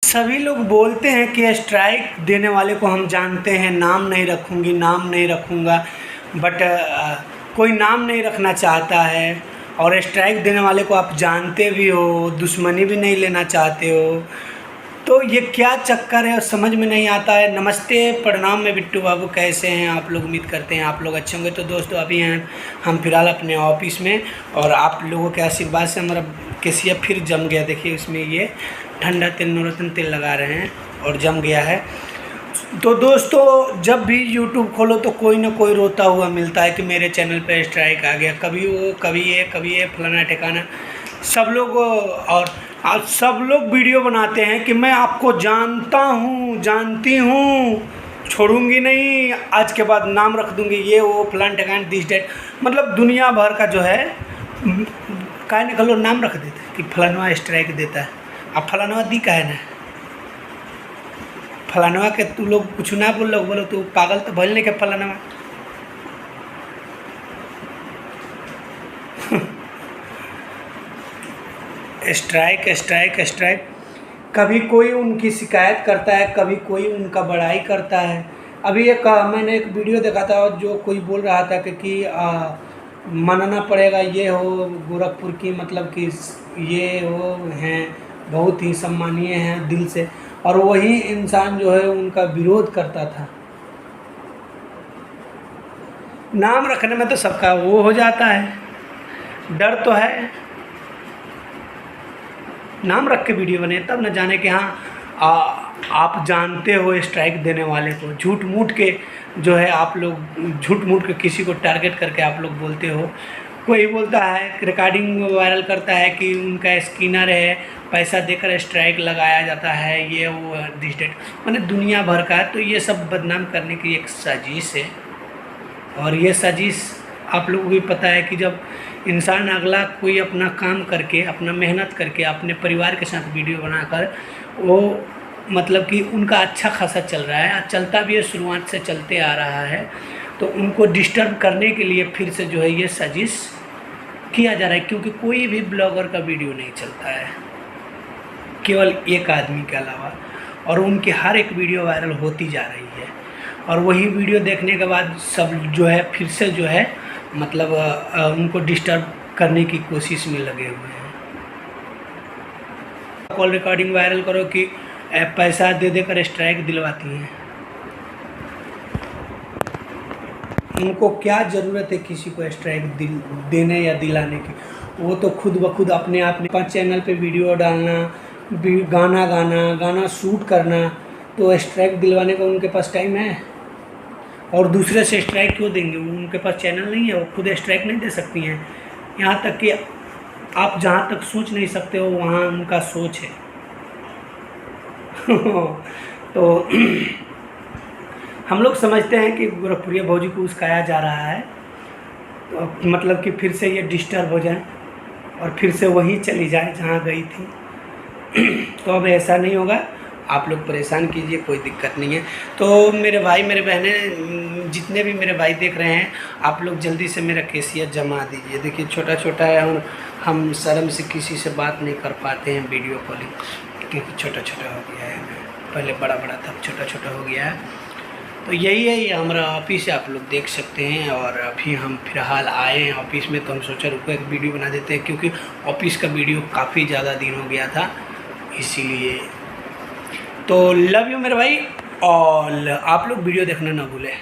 सभी लोग बोलते हैं कि स्ट्राइक देने वाले को हम जानते हैं, नाम नहीं रखूँगी, नाम नहीं रखूँगा, बट कोई नाम नहीं रखना चाहता है। और स्ट्राइक देने वाले को आप जानते भी हो, दुश्मनी भी नहीं लेना चाहते हो, तो ये क्या चक्कर है समझ में नहीं आता है। नमस्ते, प्रणाम, मैं बिट्टू बाबू, कैसे हैं आप लोग? उम्मीद करते हैं आप लोग अच्छे होंगे। तो दोस्तों अभी हैं हम फिलहाल अपने ऑफिस में, और आप लोगों के आशीर्वाद से हमारा केसिया फिर जम गया। देखिए इसमें ये ठंडा तेल, नवरत्न तेल लगा रहे हैं और जम गया है। तो दोस्तों जब भी यूट्यूब खोलो तो कोई ना कोई रोता हुआ मिलता है कि मेरे चैनल पे स्ट्राइक आ गया, कभी वो कभी ये फलाना ठिकाना। सब लोग और आज सब लोग वीडियो बनाते हैं कि मैं आपको जानता हूँ, जानती हूँ, छोड़ूंगी नहीं, आज के बाद नाम रख दूंगी, ये वो फलान ठिकाना दिस डेट। मतलब दुनिया भर का जो है काहे निकलो नाम रख देते कि फलानवा स्ट्राइक देता है। अब फलानवा दी का है ना, फलानवा के तू लोग कुछ ना बोलो तू पागल तो भलने के फलानवा। स्ट्राइक स्ट्राइक स्ट्राइक, कभी कोई उनकी शिकायत करता है, कभी कोई उनका बड़ाई करता है। अभी मैंने एक वीडियो देखा था जो कोई बोल रहा था कि मानना पड़ेगा, ये हो गोरखपुर की, मतलब कि ये हो हैं, बहुत ही सम्मानीय हैं दिल से, और वही इंसान जो है उनका विरोध करता था। नाम रखने में तो सबका वो हो जाता है, डर तो है। नाम रख के वीडियो बने तब न जाने कि हाँ आप जानते हो स्ट्राइक देने वाले को। झूठ मूठ के जो है आप लोग झूठ मूठ के किसी को टारगेट करके आप लोग बोलते हो। कोई बोलता है, रिकॉर्डिंग वायरल करता है कि उनका स्किनर है, पैसा देकर स्ट्राइक लगाया जाता है, ये वो दिस डेट, मैंने दुनिया भर का है। तो ये सब बदनाम करने की एक साजिश है, और ये साजिश आप लोगों को भी पता है कि जब इंसान अगला कोई अपना काम करके, अपना मेहनत करके, अपने परिवार के साथ वीडियो बनाकर वो मतलब कि उनका अच्छा खासा चल रहा है, चलता भी है, शुरुआत से चलते आ रहा है, तो उनको डिस्टर्ब करने के लिए फिर से जो है ये साजिश किया जा रहा है। क्योंकि कोई भी ब्लॉगर का वीडियो नहीं चलता है केवल एक आदमी के अलावा, और उनकी हर एक वीडियो वायरल होती जा रही है, और वही वीडियो देखने के बाद सब जो है फिर से जो है मतलब उनको डिस्टर्ब करने की कोशिश में लगे हुए हैं। कॉल रिकॉर्डिंग वायरल करो कि पैसा दे देकर स्ट्राइक दिलवाती हैं। उनको क्या ज़रूरत है किसी को स्ट्राइक देने या दिलाने की? वो तो खुद ब खुद अपने आप में 5 चैनल पे वीडियो डालना, गाना शूट करना, तो स्ट्राइक दिलवाने का उनके पास टाइम है? और दूसरे से स्ट्राइक क्यों देंगे? उनके पास चैनल नहीं है, वो खुद स्ट्राइक नहीं दे सकती हैं। यहाँ तक कि आप जहाँ तक सोच नहीं सकते हो वहाँ उनका सोच है। तो हम लोग समझते हैं कि गोरखपुरिया भौजी को उस्काया जा रहा है, तो मतलब कि फिर से ये डिस्टर्ब हो जाए और फिर से वहीं चली जाए जहाँ गई थी। तो अब ऐसा नहीं होगा, आप लोग परेशान कीजिए, कोई दिक्कत नहीं है। तो मेरे भाई मेरे बहनें जितने भी मेरे भाई देख रहे हैं, आप लोग जल्दी से मेरा केसिया जमा दीजिए। देखिए छोटा छोटा है और हम शर्म से किसी से बात नहीं कर पाते हैं वीडियो कॉलिंग, क्योंकि छोटा छोटा हो गया है, पहले बड़ा बड़ा था, छोटा छोटा हो गया है। तो यही है, ये हमारा ऑफिस है, आप लोग देख सकते हैं। और अभी हम फिलहाल आए हैं ऑफिस में, तो हम सोचा रुको एक वीडियो बना देते हैं, क्योंकि ऑफिस का वीडियो काफ़ी ज़्यादा दिन हो गया था, इसीलिए। तो लव यू मेरे भाई, और आप लोग वीडियो देखना ना भूलें।